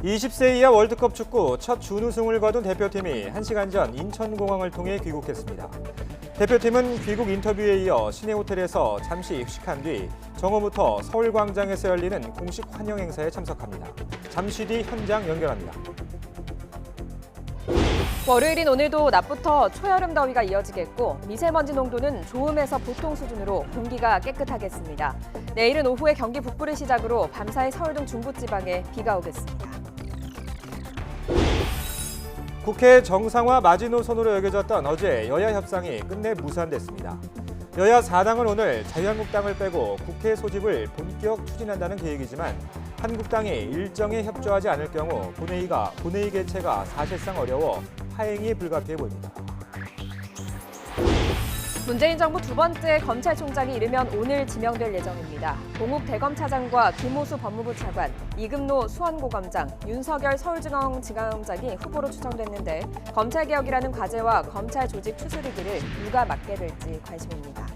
20세 이하 월드컵 축구 첫 준우승을 거둔 대표팀이 1시간 전 인천공항을 통해 귀국했습니다. 대표팀은 귀국 인터뷰에 이어 시내 호텔에서 잠시 휴식한 뒤 정오부터 서울광장에서 열리는 공식 환영 행사에 참석합니다. 잠시 뒤 현장 연결합니다. 월요일인 오늘도 낮부터 초여름 더위가 이어지겠고 미세먼지 농도는 좋음에서 보통 수준으로 공기가 깨끗하겠습니다. 내일은 오후에 경기 북부를 시작으로 밤사이 서울 등 중부지방에 비가 오겠습니다. 국회 정상화 마지노선으로 여겨졌던 어제 여야 협상이 끝내 무산됐습니다. 여야 4당은 오늘 자유한국당을 빼고 국회 소집을 본격 추진한다는 계획이지만 한국당이 일정에 협조하지 않을 경우 본회의 개최가 사실상 어려워 파행이 불가피해 보입니다. 문재인 정부 두 번째 검찰총장이 이르면 오늘 지명될 예정입니다. 동욱 대검차장과 김호수 법무부 차관, 이금노 수원고검장, 윤석열 서울중앙지검장이 후보로 추정됐는데 검찰개혁이라는 과제와 검찰 조직 추스르기를 누가 맡게 될지 관심입니다.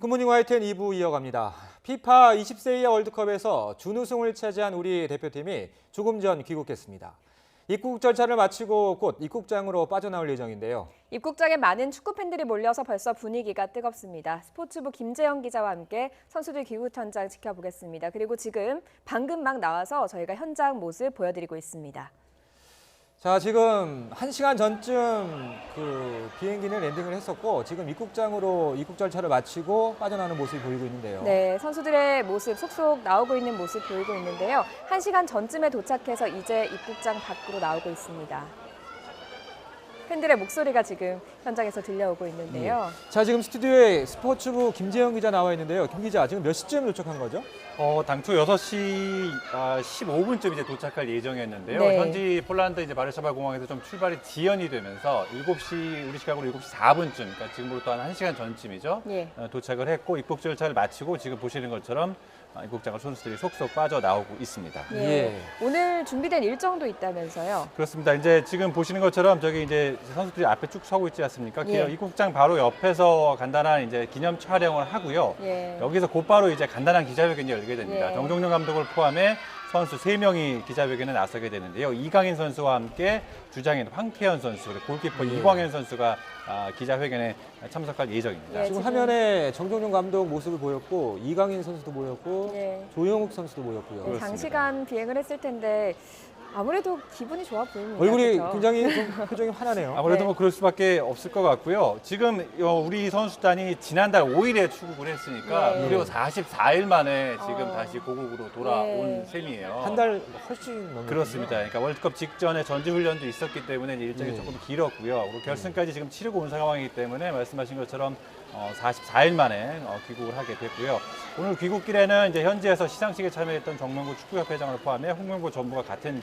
굿모닝 YTN 2부 이어갑니다. 피파 20세 이하 월드컵에서 준우승을 차지한 우리 대표팀이 조금 전 귀국했습니다. 입국 절차를 마치고 곧 입국장으로 빠져나올 예정인데요. 입국장에 많은 축구 팬들이 몰려서 벌써 분위기가 뜨겁습니다. 스포츠부 김재영 기자와 함께 선수들 귀국 현장 지켜보겠습니다. 그리고 방금 막 나와서 저희가 현장 모습 보여드리고 있습니다. 자, 지금 1시간 전쯤 비행기는 랜딩을 했었고 지금 입국장으로 입국 절차를 마치고 빠져나오는 모습이 보이고 있는데요. 네, 선수들의 모습 속속 나오고 있는 모습 보이고 있는데요. 1시간 전쯤에 도착해서 이제 입국장 밖으로 나오고 있습니다. 팬들의 목소리가 지금 현장에서 들려오고 있는데요. 자, 지금 스튜디오에 스포츠부 김재영 기자 나와 있는데요. 김 기자, 지금 몇 시쯤 도착한 거죠? 당초 6시 15분쯤 이제 도착할 예정이었는데요. 네. 현지 폴란드 이제 바르샤바 공항에서 좀 출발이 지연이 되면서 7시 우리 시각으로 7시 4분쯤, 그러니까 지금으로부터 한 1시간 전쯤이죠. 예. 도착을 했고 입국 절차를 마치고 지금 보시는 것처럼 입국장을 선수들이 속속 빠져나오고 있습니다. 예. 오늘 준비된 일정도 있다면서요? 그렇습니다. 이제 지금 보시는 것처럼 저기 이제 선수들이 앞에 쭉 서고 있지 않습니까? 예. 입국장 바로 옆에서 간단한 이제 기념 촬영을 하고요. 예. 여기서 곧바로 이제 간단한 기자회견이 열게 됩니다. 예. 정종용 감독을 포함해 선수 3명이 기자회견에 나서게 되는데요. 이강인 선수와 함께 주장인 황태현 선수, 그리고 골키퍼 이광현 선수가 기자회견에 참석할 예정입니다. 예. 지금 화면에 정종용 감독 모습을 보였고 이강인 선수도 보였고 예. 조영욱 선수도 보였고요. 그렇습니다. 장시간 비행을 했을 텐데 아무래도 기분이 좋아 보입니다. 얼굴이 그렇죠? 굉장히 좀 표정이 환하네요. 아무래도 네. 뭐 그럴 수밖에 없을 것 같고요. 지금 우리 선수단이 지난달 5일에 출국을 했으니까 네. 무려 44일 만에 지금 어. 다시 고국으로 돌아온 네. 셈이에요. 한 달 훨씬 넘는 그렇습니다. 그러니까 월드컵 직전에 전지훈련도 있었기 때문에 이제 일정이 네. 조금 길었고요. 그리고 결승까지 지금 치르고 온 상황이기 때문에 말씀하신 것처럼 44일 만에 귀국을 하게 됐고요. 오늘 귀국길에는 이제 현지에서 시상식에 참여했던 정명구 축구협회장을 포함해 홍명보 전부가 같은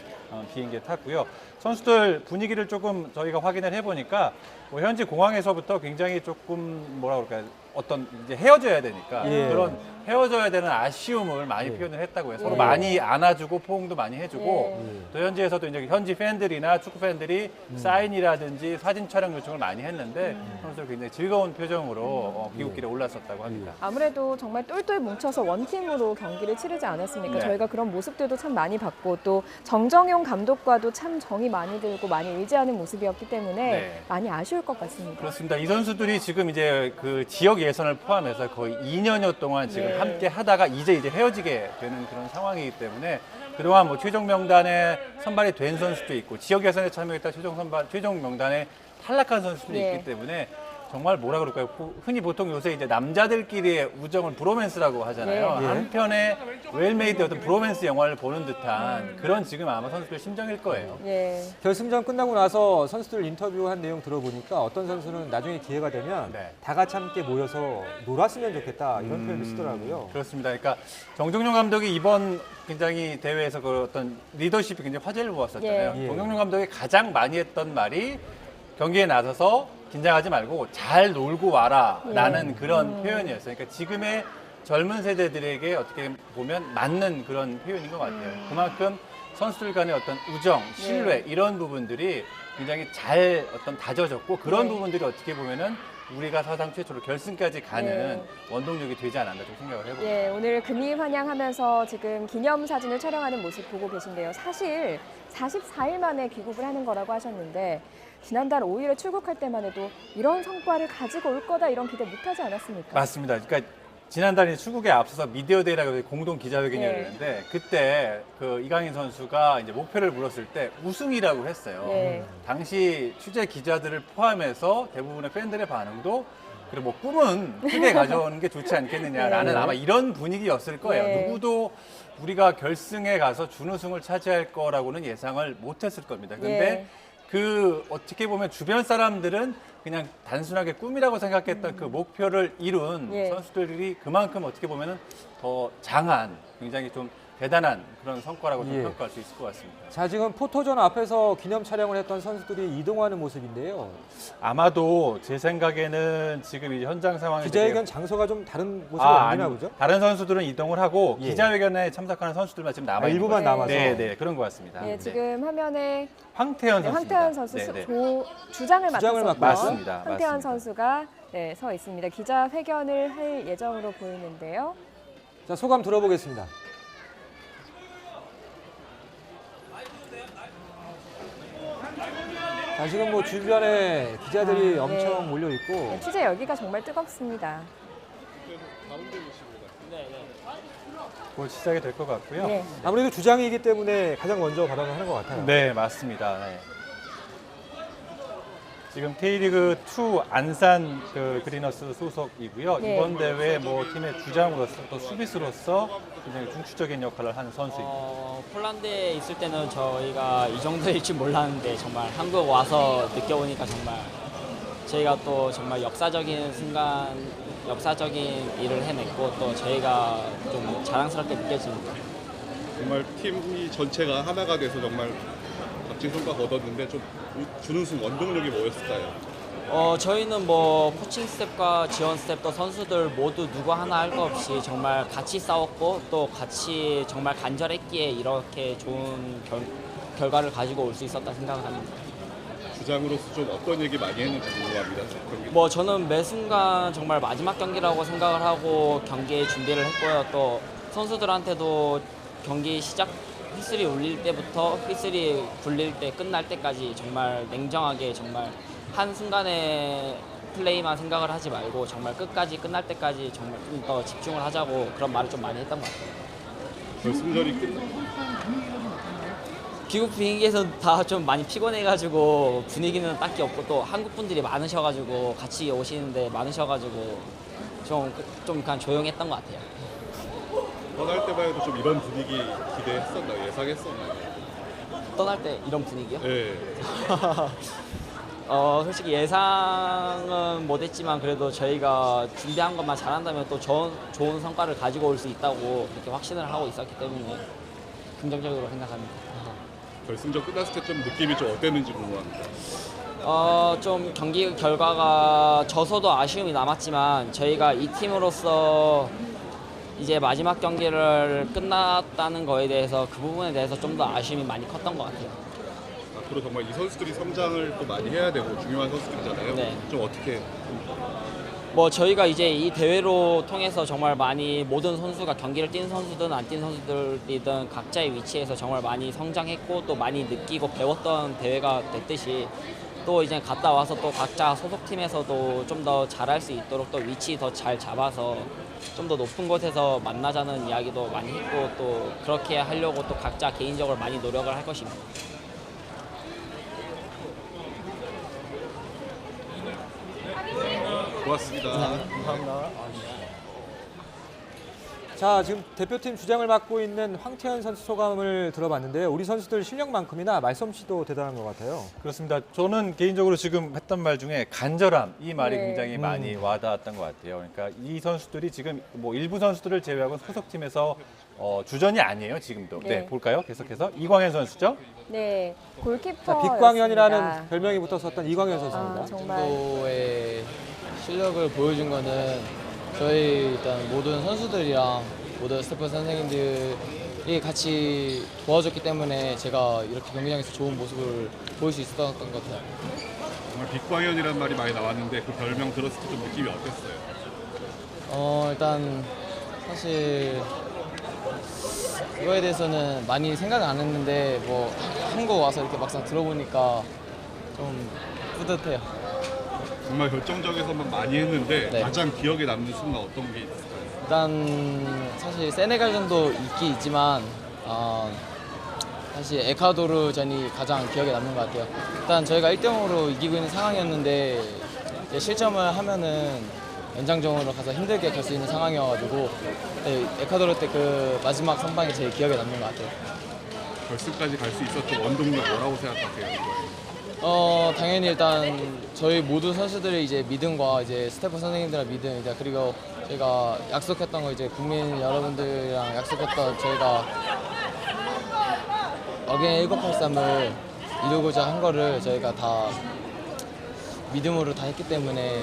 비행기에 탔고요. 선수들 분위기를 조금 저희가 확인을 해보니까 뭐 현지 공항에서부터 굉장히 조금 뭐라 그럴까요? 어떤 이제 헤어져야 되니까 예. 그런 헤어져야 되는 아쉬움을 많이 예. 표현을 했다고 해요. 서로 예. 많이 안아주고 포옹도 많이 해주고 예. 또 현지에서도 이제 현지 팬들이나 축구 팬들이 사인이라든지 사진 촬영 요청을 많이 했는데 선수들 굉장히 즐거운 표정으로 귀국길에 올랐었다고 합니다. 아무래도 정말 똘똘 뭉쳐서 원팀으로 경기를 치르지 않았습니까? 네. 저희가 그런 모습들도 참 많이 봤고 또 정정용 감독과도 참 정이 많이 들고 많이 의지하는 모습이었기 때문에 네. 많이 아쉬울 것 같습니다. 그렇습니다. 이 선수들이 지금 이제 그 지역 예선을 포함해서 거의 2년여 동안 지금 네. 함께 하다가 이제 헤어지게 되는 그런 상황이기 때문에 그동안 뭐 최종 명단에 선발이 된 선수도 있고 지역 예선에 참여했다 최종 명단에 탈락한 선수도 네. 있기 때문에 정말 뭐라 그럴까요? 흔히 보통 요새 이제 남자들끼리의 우정을 브로맨스라고 하잖아요. 네. 한편의 웰메이드 어떤 브로맨스 영화를 보는 듯한 그런 지금 아마 선수들 심정일 거예요. 예. 결승전 끝나고 나서 선수들 인터뷰한 내용 들어보니까 어떤 선수는 나중에 기회가 되면 네. 다 같이 함께 모여서 놀았으면 좋겠다 이런 표현을 쓰더라고요. 그렇습니다. 그러니까 정종용 감독이 이번 굉장히 대회에서 그 어떤 리더십이 굉장히 화제를 모았었잖아요. 예. 정종용 감독이 가장 많이 했던 말이 경기에 나서서 긴장하지 말고 잘 놀고 와라라는 그런 표현이었어요. 그러니까 지금의 젊은 세대들에게 어떻게 보면 맞는 그런 표현인 것 같아요. 그만큼 선수들 간의 어떤 우정, 신뢰 이런 부분들이 굉장히 잘 어떤 다져졌고 그런 부분들이 어떻게 보면은 우리가 사상 최초로 결승까지 가는 원동력이 되지 않았나 좀 생각을 해봅니다. 예, 오늘 금이 환영하면서 지금 기념사진을 촬영하는 모습 보고 계신데요. 사실 44일 만에 귀국을 하는 거라고 하셨는데 지난달 5일에 출국할 때만 해도 이런 성과를 가지고 올 거다 이런 기대 못하지 않았습니까? 맞습니다. 그러니까 지난달 출국에 앞서서 미디어데이라고 공동 기자회견이 예. 열렸는데 그때 그 이강인 선수가 이제 목표를 물었을 때 우승이라고 했어요. 예. 당시 취재 기자들을 포함해서 대부분의 팬들의 반응도 그래 뭐 꿈은 크게 가져오는 게 좋지 않겠느냐라는 네. 아마 이런 분위기였을 거예요. 네. 누구도 우리가 결승에 가서 준우승을 차지할 거라고는 예상을 못했을 겁니다. 근데 예. 그 어떻게 보면 주변 사람들은 그냥 단순하게 꿈이라고 생각했던 그 목표를 이룬 예. 선수들이 그만큼 어떻게 보면은 더 장한 굉장히 좀 대단한 그런 성과라고 좀 예. 평가할 수 있을 것 같습니다. 자, 지금 포토존 앞에서 기념 촬영을 했던 선수들이 이동하는 모습인데요. 아마도 제 생각에는 지금 이 현장 상황이 기자회견 되게- 장소가 좀 다른 모습이 없나 보죠? 다른 선수들은 이동을 하고 예. 기자회견에 참석하는 선수들만 지금 남아 아, 있는 일부만 거죠. 남아서. 네, 네, 그런 것 같습니다. 예, 네. 지금 화면에 황태현 네, 선수입니다. 황태현 선수 네, 네. 주장을 주장을 맡았었던 맡고 맞습니다. 황태현 맞습니다. 선수가 네, 서 있습니다. 기자회견을 할 예정으로 보이는데요. 자, 소감 들어보겠습니다. 자, 지금 뭐 주변에 기자들이 아, 엄청 네. 몰려 있고 네, 취재 열기가 정말 뜨겁습니다. 곧 시작이 될 것 같고요. 네. 아무래도 주장이기 때문에 가장 먼저 발언을 하는 것 같아요. 네, 맞습니다. 네. 지금 K리그 2 안산 그 그리너스 소속이고요. 네. 이번 대회 뭐 팀의 주장으로서 또 수비수로서 굉장히 중추적인 역할을 하는 선수입니다. 폴란드에 있을 때는 저희가 이 정도일 줄 몰랐는데 정말 한국 와서 느껴보니까 정말 저희가 또 정말 역사적인 순간, 역사적인 일을 해냈고 또 저희가 좀 자랑스럽게 느껴집니다. 정말 팀이 전체가 하나가 돼서 정말 값진 성과 거뒀는데 좀 준우승 원동력이 뭐였을까요? 저희는 뭐 코칭 스텝과 지원 스텝 또 선수들 모두 누구 하나 할 거 없이 정말 같이 싸웠고 또 같이 정말 간절했기에 이렇게 좋은 결과를 가지고 올 수 있었다 생각을 합니다. 주장으로서 좀 어떤 얘기 많이 했는지 궁금합니다. 경기. 뭐 저는 매 순간 정말 마지막 경기라고 생각을 하고 경기에 준비를 했고요. 또 선수들한테도 경기 시작 휘슬이 울릴 때부터 휘슬이 굴릴 때 끝날 때까지 정말 냉정하게 정말 한 순간의 플레이만 생각을 하지 말고 정말 끝까지 끝날 때까지 정말 좀 더 집중을 하자고 그런 말을 좀 많이 했던 것 같아요. 결승전이 끝나 귀국 비행기에서 다 좀 많이 피곤해가지고 분위기는 딱히 없고 또 한국 분들이 많으셔가지고 같이 오시는데 많으셔가지고 좀 그냥 조용했던 것 같아요. 떠날 때만 해도 좀 이런 분위기 기대했었나요? 예상했었나요? 떠날 때 이런 분위기요? 네. 솔직히 예상은 못했지만 그래도 저희가 준비한 것만 잘한다면 또 좋은 성과를 가지고 올 수 있다고 그렇게 확신을 하고 있었기 때문에 긍정적으로 생각합니다. 결승전 끝났을 때 좀 느낌이 좀 어땠는지 궁금합니다. 좀 경기 결과가 져서도 아쉬움이 남았지만 저희가 이 팀으로서 이제 마지막 경기를 끝났다는 거에 대해서 그 부분에 대해서 좀 더 아쉬움이 많이 컸던 것 같아요. 앞으로 정말 이 선수들이 성장을 또 많이 해야 되고 중요한 선수들이잖아요. 네. 좀 어떻게 뭐 저희가 이제 이 대회로 통해서 정말 많이 모든 선수가 경기를 뛴 선수든 안 뛴 선수들이든 각자의 위치에서 정말 많이 성장했고 또 많이 느끼고 배웠던 대회가 됐듯이 또 이제 갔다 와서 또 각자 소속팀에서도 좀 더 잘할 수 있도록 또 위치 더 잘 잡아서 좀 더 높은 곳에서 만나자는 이야기도 많이 했고 또 그렇게 하려고 또 각자 개인적으로 많이 노력을 할 것입니다. 고맙습니다. 자, 지금 대표팀 주장을 맡고 있는 황태현 선수 소감을 들어봤는데요. 우리 선수들 실력만큼이나 말솜씨도 대단한 것 같아요. 그렇습니다. 저는 개인적으로 지금 했던 말 중에 간절함 이 말이 네. 굉장히 많이 와닿았던 것 같아요. 그러니까 이 선수들이 지금 뭐 일부 선수들을 제외하고 소속팀에서 주전이 아니에요, 지금도. 네. 네, 볼까요? 계속해서 이광현 선수죠. 네, 자, 골키퍼. 빛광현이라는 별명이 붙었었던 이광현 선수입니다. 아, 정말. 정도의 실력을 보여준 거는 저희 일단 모든 선수들이랑 모든 스태프 선생님들이 같이 도와줬기 때문에 제가 이렇게 경기장에서 좋은 모습을 보일 수 있었던 것 같아요. 정말 빛광현이라는 말이 많이 나왔는데 그 별명 들었을 때 좀 느낌이 어땠어요? 일단 사실 그거에 대해서는 많이 생각을 안 했는데 뭐 한국 와서 이렇게 막상 들어보니까 좀 뿌듯해요. 정말 결정적에서만 많이 했는데 네. 가장 기억에 남는 순간 어떤 게 있었어요? 일단 사실 세네갈전도 있긴 있지만 사실 에콰도르전이 가장 기억에 남는 것 같아요. 일단 저희가 1대0으로 이기고 있는 상황이었는데 이제 실점을 하면은 연장전으로 가서 힘들게 갈 수 있는 상황이어가지고 네, 에콰도르 때 그 마지막 선방이 제일 기억에 남는 것 같아요. 결승까지 갈 수 있었던 원동력 뭐라고 생각하세요? 당연히 일단 저희 모든 선수들의 이제 믿음과 이제 스태프 선생님들의 믿음, 이제 그리고 저희가 약속했던 거 이제 국민 여러분들이랑 약속했던 저희가 어게인 1983을 이루고자 한 거를 저희가 다 믿음으로 다 했기 때문에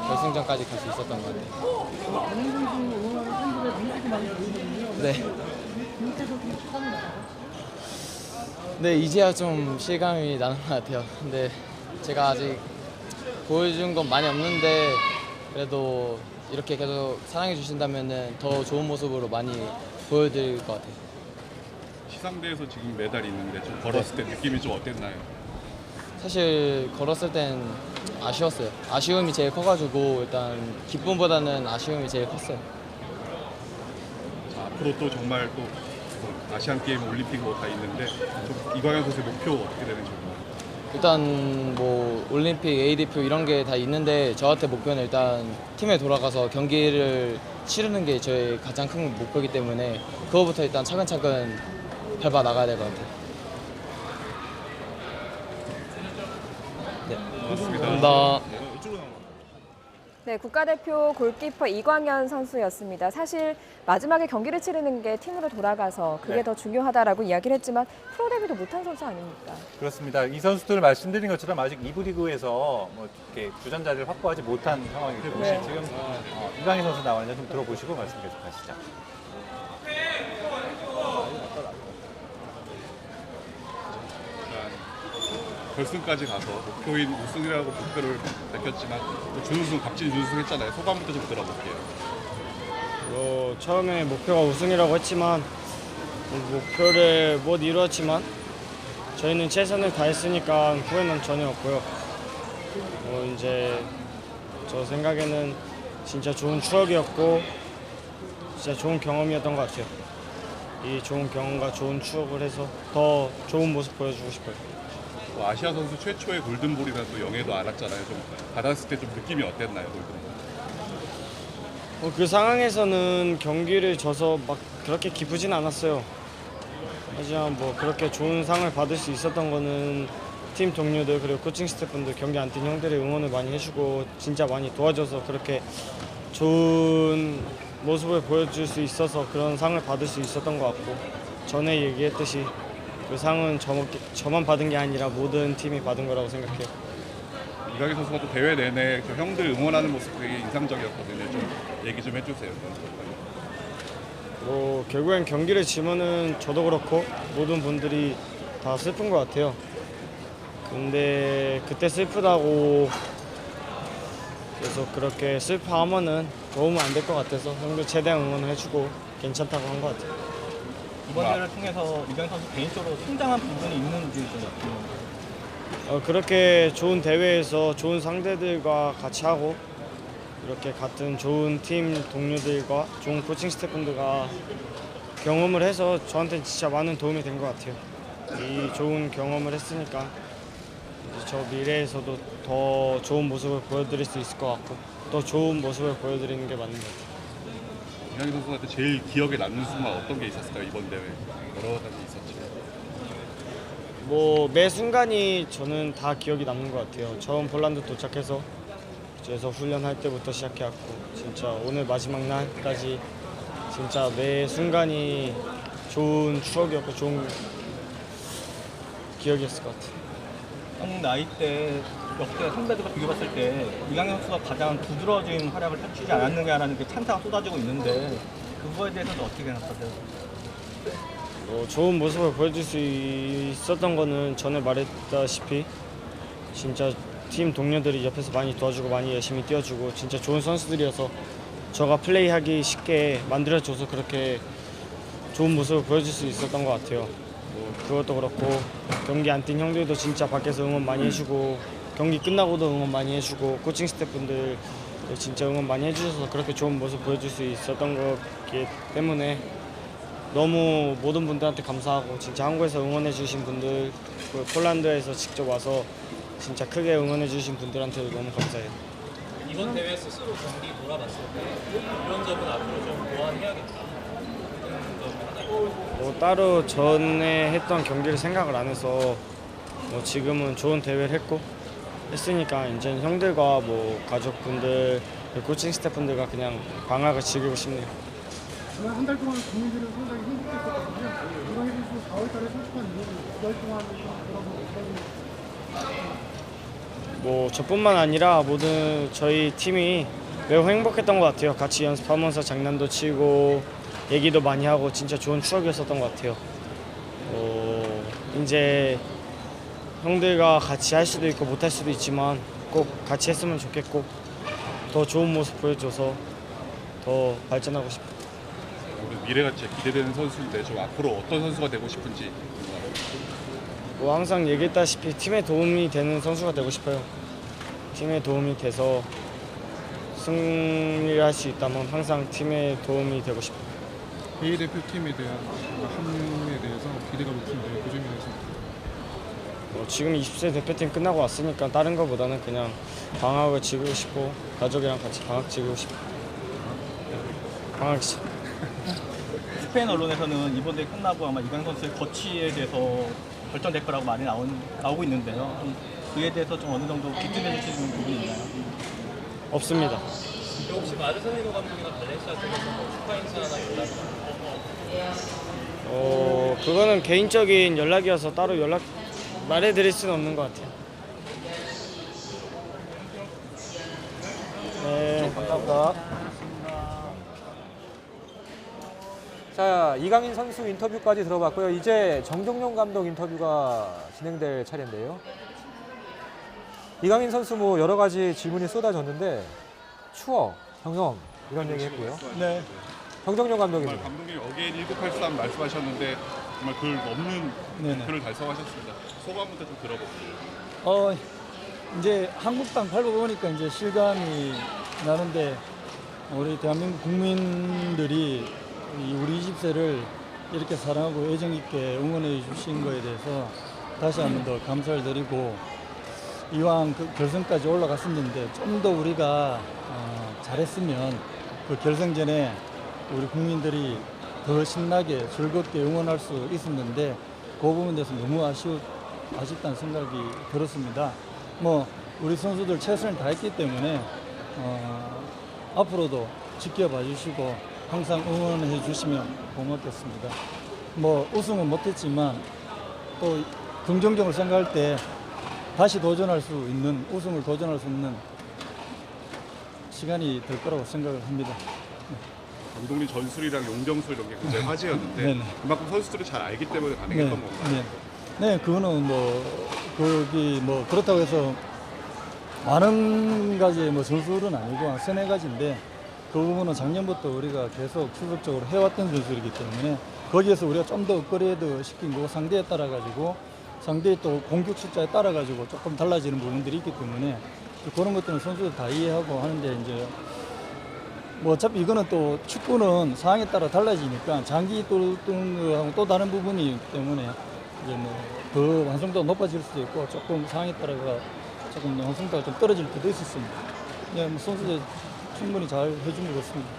결승전까지 갈 수 있었던 것 같아요. 네. 네, 이제야 좀 실감이 나는 것 같아요. 근데 제가 아직 보여준 건 많이 없는데 그래도 이렇게 계속 사랑해 주신다면 더 좋은 모습으로 많이 보여드릴 것 같아요. 시상대에서 지금 메달이 있는데 좀 걸었을 때 느낌이 좀 어땠나요? 사실 걸었을 땐 아쉬웠어요. 아쉬움이 제일 커가지고 일단 기쁨보다는 아쉬움이 제일 컸어요. 앞으로 또 정말 또 아시안 게임, 올림픽 뭐 다 있는데 좀 이광현 선수의 목표 어떻게 되는지 궁금해요. 일단 뭐 올림픽, A대표 이런 게 다 있는데 저한테 목표는 일단 팀에 돌아가서 경기를 치르는 게 저의 가장 큰 목표이기 때문에 그거부터 일단 차근차근 밟아 나가야 될 것 같아요. 고맙습니다. 감사합니다. 네, 국가대표 골키퍼 이광현 선수였습니다. 사실 마지막에 경기를 치르는 게 팀으로 돌아가서 그게 네. 더 중요하다라고 이야기를 했지만 프로 데뷔도 못한 선수 아닙니까? 그렇습니다. 이 선수들 말씀드린 것처럼 아직 2부 리그에서 뭐 이렇게 주전 자리를 확보하지 못한 상황이기 때문에 네. 지금 이광희 선수 나오는데 좀 들어보시고 말씀 계속하시죠. 결승까지 가서 목표인 우승이라고 목표를 밝혔지만 또 준우승, 값진 준우승 했잖아요. 소감부터 좀 들어볼게요. 처음에 목표가 우승이라고 했지만 목표를 못 이루었지만 저희는 최선을 다했으니까 후회는 전혀 없고요. 이제 저 생각에는 진짜 좋은 추억이었고 진짜 좋은 경험이었던 것 같아요. 이 좋은 경험과 좋은 추억을 해서 더 좋은 모습 보여주고 싶어요. 또 아시아 선수 최초의 골든볼이라는 또 영예도 알았잖아요. 좀 받았을 때 좀 느낌이 어땠나요, 골든볼? 그 상황에서는 경기를 져서 막 그렇게 기쁘진 않았어요. 하지만 뭐 그렇게 좋은 상을 받을 수 있었던 거는 팀 동료들 그리고 코칭 스태프분들 경기 안 뛴 형들이 응원을 많이 해주고 진짜 많이 도와줘서 그렇게 좋은 모습을 보여줄 수 있어서 그런 상을 받을 수 있었던 것 같고 전에 얘기했듯이 그 상은 저만 받은 게 아니라 모든 팀이 받은 거라고 생각해요. 이광희 선수가 또 대회 내내 그 형들 응원하는 모습 되게 인상적이었거든요. 좀 얘기 좀 해주세요. 결국엔 경기를 지면은 저도 그렇고 모든 분들이 다 슬픈 것 같아요. 근데 그때 슬프다고 계속 그렇게 슬퍼하면은 도움은 안 될 것 같아서 형들 최대한 응원을 해주고 괜찮다고 한 것 같아요. 이번 대회를 통해서 이광희 선수 개인적으로 성장한 부분이 있는지 좀 여쭤보면. 그렇게 좋은 대회에서 좋은 상대들과 같이 하고 이렇게 같은 좋은 팀 동료들과 좋은 코칭 스태프분들과 경험을 해서 저한테 진짜 많은 도움이 된 것 같아요. 이 좋은 경험을 했으니까 이제 저 미래에서도 더 좋은 모습을 보여드릴 수 있을 것 같고 더 좋은 모습을 보여드리는 게 맞는 것 같아요. 이광희 선수한테 제일 기억에 남는 순간 어떤 게 있었을까요? 이번 대회 여러 가지 있었죠. 매 순간이 저는 다 기억이 남는 것 같아요. 처음 폴란드 도착해서 그래서 훈련할 때부터 시작해왔고 진짜 오늘 마지막 날까지 진짜 매 순간이 좋은 추억이었고 좋은 기억이었을 것 같아요. 형 나이 때 역대 선배들과 비교봤을 때 이강인 선수가 가장 부드러워진 활약을 펼치지 않았느냐라는 게 찬사가 쏟아지고 있는데 그거에 대해서는 어떻게 생각하세요? 좋은 모습을 보여줄 수 있었던 거는 전에 말했다시피 진짜 팀 동료들이 옆에서 많이 도와주고 많이 열심히 뛰어주고 진짜 좋은 선수들이어서 저가 플레이하기 쉽게 만들어줘서 그렇게 좋은 모습을 보여줄 수 있었던 것 같아요. 그것도 그렇고 경기 안 뛴 형들도 진짜 밖에서 응원 많이 해주고 경기 끝나고도 응원 많이 해주고 코칭 스태프분들 진짜 응원 많이 해주셔서 그렇게 좋은 모습 보여줄 수 있었던 거기 때문에 너무 모든 분들한테 감사하고 진짜 한국에서 응원해 주신 분들 그리고 폴란드에서 직접 와서 진짜 크게 응원해 주신 분들한테도 너무 감사해요. 이번 대회 스스로 경기 돌아봤을 때 이런 점은 앞으로 좀 보완해야겠다. 따로 전에 했던 경기를 생각을 안 해서 지금은 좋은 대회를 했으니까 이제 형들과 가족분들 코칭 스태프분들과 그냥 방학을 즐기고 싶네요. 지난 한 달 동안 국민들은 상당히 행복했었거든요. 이강인 선수 4월달에 선수한 이후 2달 동안 돌아보면 저뿐만 아니라 모든 저희 팀이 매우 행복했던 것 같아요. 같이 연습하면서 장난도 치고 얘기도 많이 하고 진짜 좋은 추억이었었던 것 같아요. 이제 형들과 같이 할 수도 있고 못 할 수도 있지만 꼭 같이 했으면 좋겠고 더 좋은 모습 보여줘서 더 발전하고 싶어요. 우리 미래가 진짜 기대되는 선수인데 좀 앞으로 어떤 선수가 되고 싶은지 항상 얘기했다시피 팀에 도움이 되는 선수가 되고 싶어요. 팀에 도움이 돼서 승리를 할 수 있다면 항상 팀에 도움이 되고 싶어요. A 대표팀에 대한 합류에 대해서 기대가 높은데 그 점에 대해서 지금 20세 대표팀 끝나고 왔으니까 다른 거보다는 그냥 방학을 즐기고 싶고 가족이랑 같이 방학 즐기고 싶고 방학 스페인 언론에서는 이번 대회 끝나고 아마 이강인 선수의 거취에 대해서 결정될 거라고 말이 나오고 있는데요. 그에 대해서 좀 어느 정도 비판해 주실 수 있는 부분이 있나요? 없습니다. 혹시 마르셀리노 감독이나 발렌시아 쪽에서 축하 행사나 연락이 그거는 개인적인 연락이어서 따로 말해드릴 수는 없는 것 같아요. 네, 감사합니다. 자, 이강인 선수 인터뷰까지 들어봤고요. 이제 정종용 감독 인터뷰가 진행될 차례인데요. 이강인 선수 여러 가지 질문이 쏟아졌는데 추억, 경험 이런 얘기 했고요. 네. 정종용 정말 감독입니다. 감독님 어게인 1983 말씀하셨는데 정말 그 넘는 네네. 목표를 달성하셨습니다. 소감부터 좀 들어볼게요. 이제 한국당 밟아보니까 이제 실감이 나는데 우리 대한민국 국민들이 우리 20세를 이렇게 사랑하고 애정 있게 응원해 주신 거에 대해서 다시 한 번 더 감사를 드리고 이왕 그 결승까지 올라갔었는데 좀 더 우리가 잘했으면 그 결승전에 우리 국민들이 더 신나게 즐겁게 응원할 수 있었는데 그 부분에 대해서 너무 아쉽다는 생각이 들었습니다. 우리 선수들 최선을 다했기 때문에 앞으로도 지켜봐 주시고 항상 응원해 주시면 고맙겠습니다. 우승은 못했지만 또 긍정적으로 생각할 때 다시 도전할 수 있는 우승을 도전할 수 있는 시간이 될 거라고 생각을 합니다. 감독님 전술이랑 용병술 이런 게 굉장히 화제였는데 네네. 그만큼 선수들이 잘 알기 때문에 가능했던 건가요? 네, 그거는 그렇다고 해서 많은 가지의 전술은 아니고 한 세네 가지인데 그 부분은 작년부터 우리가 계속 추적적으로 해왔던 전술이기 때문에 거기에서 우리가 좀 더 업그레이드 시킨 거고 상대에 따라 가지고 상대의 또 공격 숫자에 따라 가지고 조금 달라지는 부분들이 있기 때문에 그런 것들은 선수들 다 이해하고 하는데 이제 어차피 이거는 또 축구는 상황에 따라 달라지니까 장기 뚫는 거하고 또 다른 부분이기 때문에 이제 더 완성도가 높아질 수도 있고 조금 상황에 따라가 조금 완성도가 좀 떨어질 때도 있었습니다. 네, 선수들 충분히 잘 해준 것 같습니다.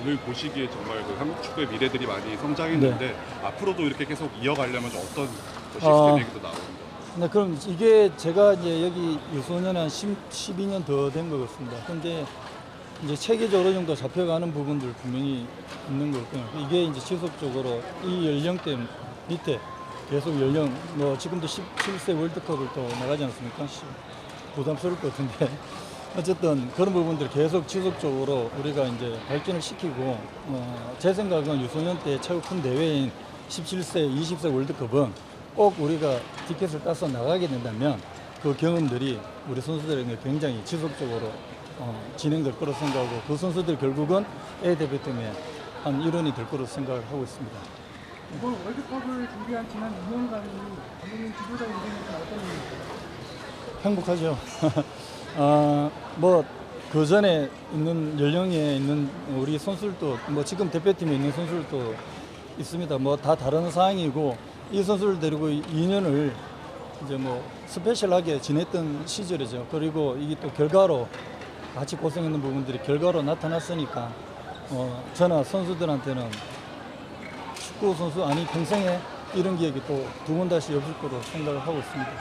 오늘 보시기에 정말 그 한국 축구의 미래들이 많이 성장했는데 앞으로도 이렇게 계속 이어가려면 좀 어떤 시스템 얘기도 나오는데 네, 그럼 이게 제가 이제 여기 유소년에 한 12년 더 된 것 같습니다. 근데 이제 체계적으로 어느 정도 잡혀가는 부분들 분명히 있는 거고요. 이게 이제 지속적으로 이 연령대 밑에 계속 연령, 뭐 지금도 17세 월드컵을 또 나가지 않습니까? 부담스러울 것 같은데. 어쨌든 그런 부분들 계속 지속적으로 우리가 이제 발전을 시키고, 제 생각은 유소년 때 최고 큰 대회인 17세, 20세 월드컵은 꼭 우리가 티켓을 따서 나가게 된다면 그 경험들이 우리 선수들에게 굉장히 지속적으로 진행될 거로 생각하고, 그 선수들 결국은 A 대표팀의 한 일원이 될 거로 생각을 하고 있습니다. 이번 월드컵을 준비한 지난 2년간이 감독님 지도자 인생에서 어떤 일입니까? 행복하죠. 뭐 그 전에 있는 연령에 있는 우리 선수들도 뭐 지금 대표팀에 있는 선수들도 있습니다. 뭐 다 다른 상황이고, 이 선수를 데리고 2년을 이제 뭐 스페셜하게 지냈던 시절이죠. 그리고 이게 또 결과로 같이 고생했는 부분들이 결과로 나타났으니까 저나 선수들한테는 축구 선수 아니 평생에 이런 기억이 또 두 번 다시 없을 거로 생각을 하고 있습니다.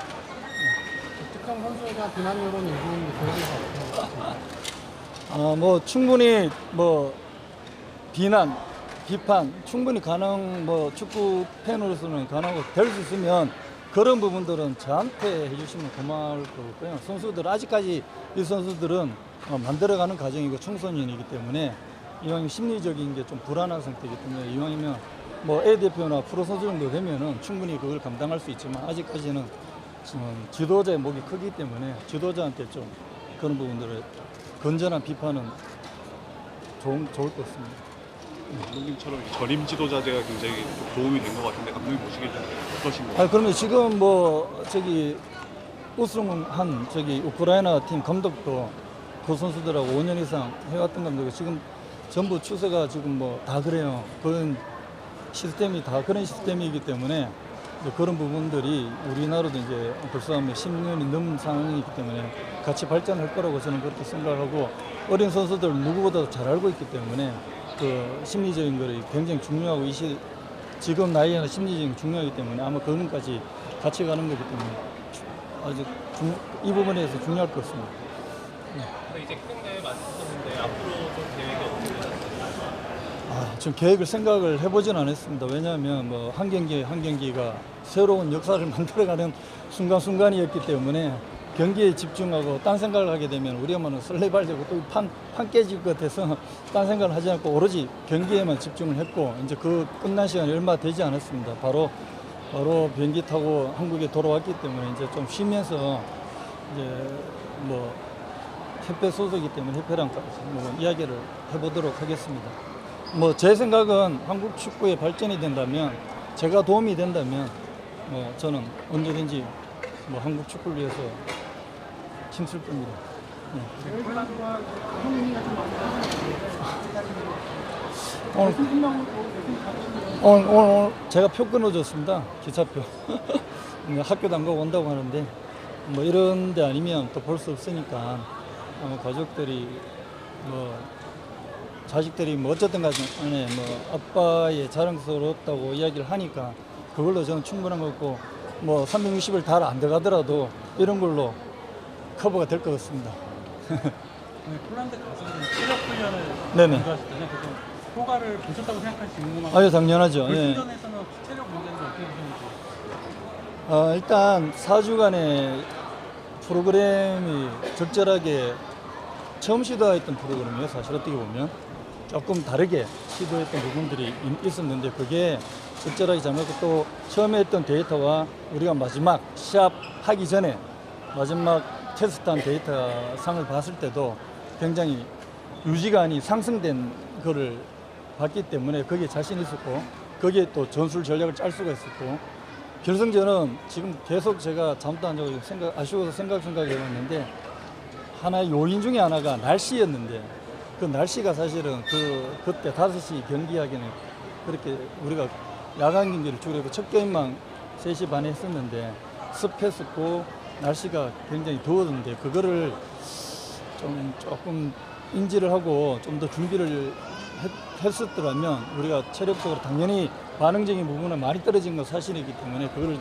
특정 선수에 대한 비난 여론이 있는 경우가 뭐 충분히 뭐 비난, 비판 충분히 뭐 축구 팬으로서는 가능하고 될 수 있으면 그런 부분들은 저한테 해주시면 고마울 거고요. 선수들 아직까지 이 선수들은 만들어가는 과정이고 청소년이기 때문에 이왕 심리적인 게 좀 불안한 상태이기 때문에 이왕이면 뭐 A 대표나 프로 선수 정도 되면은 충분히 그걸 감당할 수 있지만 아직까지는 지도자의 목이 크기 때문에 지도자한테 좀 그런 부분들을 건전한 비판은 좋을 것 같습니다. 감독님처럼 전임 지도자제가 굉장히 도움이 된 것 같은데 감독님 보시기에 좀 어떠신가요? 그러면 지금 뭐 우승한 우크라이나 팀 감독도 그 선수들하고 5년 이상 해왔던 감독이 지금 전부 추세가 지금 뭐 다 그래요. 그런 시스템이 다 그런 시스템이기 때문에 그런 부분들이 우리나라도 이제 벌써 10년이 넘은 상황이기 때문에 같이 발전할 거라고 저는 그렇게 생각하고, 어린 선수들 누구보다 잘 알고 있기 때문에 그 심리적인 것이 굉장히 중요하고 지금 나이에는 심리적인 게 중요하기 때문에 아마 그런까지 같이 가는 거기 때문에 아주 이 부분에서 중요할 것 같습니다. 이제 큰 대회 맞췄었는데 앞으로 좀 계획이 어떻게 되나요? 지금 계획을 생각을 해보진 않았습니다. 왜냐하면 뭐 한 경기가 새로운 역사를 만들어가는 순간순간이었기 때문에 경기에 집중하고 딴 생각을 하게 되면 우리야말로 설레발되고 또 판 깨질 것 같아서 딴 생각을 하지 않고 오로지 경기에만 집중을 했고, 이제 그 끝난 시간이 얼마 되지 않았습니다. 바로 비행기 타고 한국에 돌아왔기 때문에 이제 좀 쉬면서 이제 뭐 협회 소속이기 때문에 협회랑까지 뭐 이야기를 해보도록 하겠습니다. 뭐 제 생각은 한국 축구의 발전이 된다면, 제가 도움이 된다면 뭐 저는 언제든지 뭐 한국 축구를 위해서 힘쓸 겁니다. 오늘 제가 표 끊어줬습니다. 기차표. 학교도 안 가고 온다고 하는데 뭐 이런 데 아니면 또 볼 수 없으니까 가족들이 뭐 자식들이 뭐 어쨌든 간에 뭐 아빠의 자랑스럽다고 이야기를 하니까 그걸로 저는 충분한 것 같고, 뭐 360을 다 안 들어가더라도 이런 걸로 커버가 될 것 같습니다. 폴란드 가서 체력 훈련을 네네. 강조하셨잖아요. 그래서 효과를 보셨다고 생각할 수 있는 건가요? 아유, 당연하죠. 예. 결승전에서는 체력 문제는 어떻게 보셨는지? 일단 4주간의 프로그램이 적절하게 처음 시도했던 프로그램이에요. 사실 어떻게 보면 조금 다르게 시도했던 부분들이 있었는데 그게 적절하게 잘 맞고, 또 처음에 했던 데이터와 우리가 마지막 시합하기 전에 마지막 테스트한 데이터 상을 봤을 때도 굉장히 유지간이 상승된 거를 봤기 때문에 거기에 자신 있었고, 거기에 또 전술 전략을 짤 수가 있었고, 결승전은 지금 계속 제가 잠도 안 자고 아쉬워서 생각해봤는데 하나의 요인 중에 하나가 날씨였는데, 그 날씨가 사실은 그때 5시 경기하기는 그렇게 우리가 야간 경기를 주로 해서 첫 게임만 3시 반에 했었는데 습했었고 날씨가 굉장히 더웠는데, 그거를 조금 인지를 하고 좀 더 준비를 했었더라면 우리가 체력적으로 당연히 반응적인 부분은 많이 떨어진 건 사실이기 때문에 그걸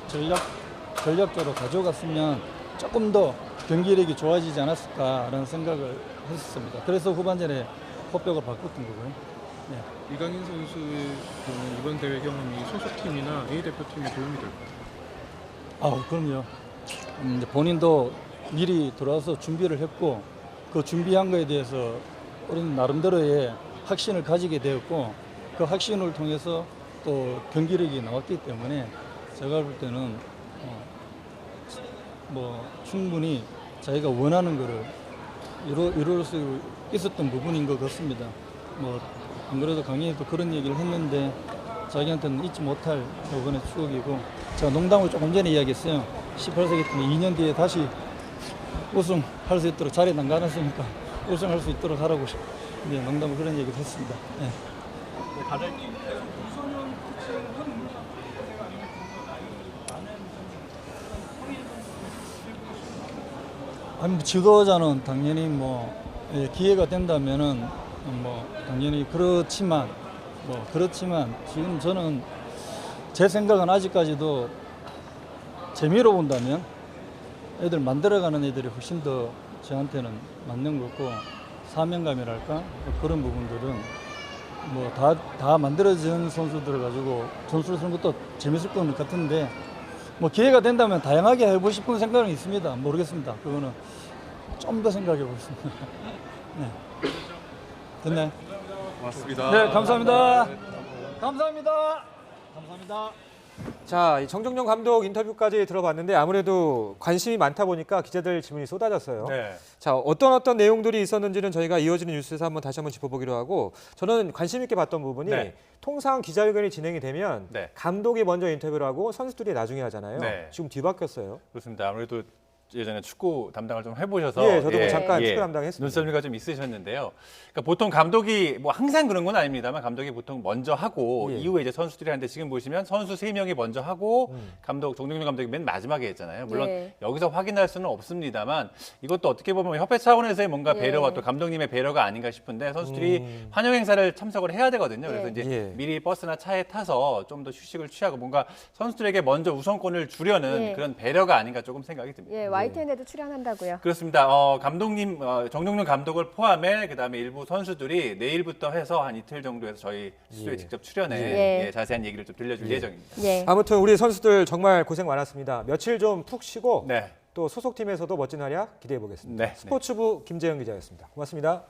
전략적으로 가져갔으면 조금 더 경기력이 좋아지지 않았을까라는 생각을 했었습니다. 그래서 후반전에 포백을 바꿨던 거고요. 네. 이강인 선수의 이번 대회 경험이 소속팀이나 A 대표팀에 도움이 될까요? 그럼요. 이제 본인도 미리 돌아와서 준비를 했고 그 준비한 거에 대해서 우리는 나름대로의 확신을 가지게 되었고 그 확신을 통해서 또 경기력이 나왔기 때문에 제가 볼 때는 충분히 자기가 원하는 거를 이룰 수 있었던 부분인 것 같습니다. 안 그래도 강인이도 그런 얘기를 했는데 자기한테는 잊지 못할 이번의 추억이고 제가 농담을 조금 전에 이야기했어요. 18세기 때문에 2년 뒤에 다시 우승할 수 있도록 자리에 남가놨으니까 우승할 수 있도록 하라고 농담을 그런 얘기를 했습니다. 네. 지도자는 당연히 기회가 된다면은 당연히 그렇지만 지금 저는 제 생각은 아직까지도 재미로 본다면 애들 만들어가는 애들이 훨씬 더 저한테는 맞는 것 같고 사명감이랄까 그런 부분들은 다 만들어진 선수들을 가지고 점수를 쓰는 것도 재밌을 것 같은데 기회가 된다면 다양하게 해보고 싶은 생각은 있습니다. 모르겠습니다. 그거는 좀 더 생각해 보겠습니다. 네. 됐나요? 고맙습니다. 네, 감사합니다. 감사합니다. 감사합니다. 자, 정종용 감독 인터뷰까지 들어봤는데 아무래도 관심이 많다 보니까 기자들 질문이 쏟아졌어요. 네. 자, 어떤 내용들이 있었는지는 저희가 이어지는 뉴스에서 다시 한번 짚어보기로 하고 저는 관심 있게 봤던 부분이 네. 통상 기자회견이 진행이 되면 네. 감독이 먼저 인터뷰를 하고 선수들이 나중에 하잖아요. 네. 지금 뒤바뀌었어요. 그렇습니다. 아무래도 예전에 축구 담당을 좀 해보셔서 예, 저도 잠깐 축구 담당했습니다. 눈썰미가 좀 있으셨는데요. 그러니까 보통 감독이 항상 그런 건 아닙니다만 감독이 보통 먼저 하고 이후에 이제 선수들이 하는데 지금 보시면 선수 3명이 먼저 하고 감독 정종용 감독이 맨 마지막에 했잖아요. 물론 여기서 확인할 수는 없습니다만 이것도 어떻게 보면 협회 차원에서의 뭔가 배려와 또 감독님의 배려가 아닌가 싶은데 선수들이 환영 행사를 참석을 해야 되거든요. 그래서 이제 미리 버스나 차에 타서 좀 더 휴식을 취하고 뭔가 선수들에게 먼저 우선권을 주려는 그런 배려가 아닌가 조금 생각이 듭니다. YTN에도 출연한다고요? 그렇습니다. 감독님 정종용 감독을 포함해 그다음에 일부 선수들이 내일부터 해서 한 이틀 정도에서 저희 스튜디오에 직접 출연해 자세한 얘기를 좀 들려줄 예정입니다. 아무튼 우리 선수들 정말 고생 많았습니다. 며칠 좀 푹 쉬고 네. 또 소속팀에서도 멋진 활약 기대해 보겠습니다. 네. 스포츠부 김재영 기자였습니다. 고맙습니다.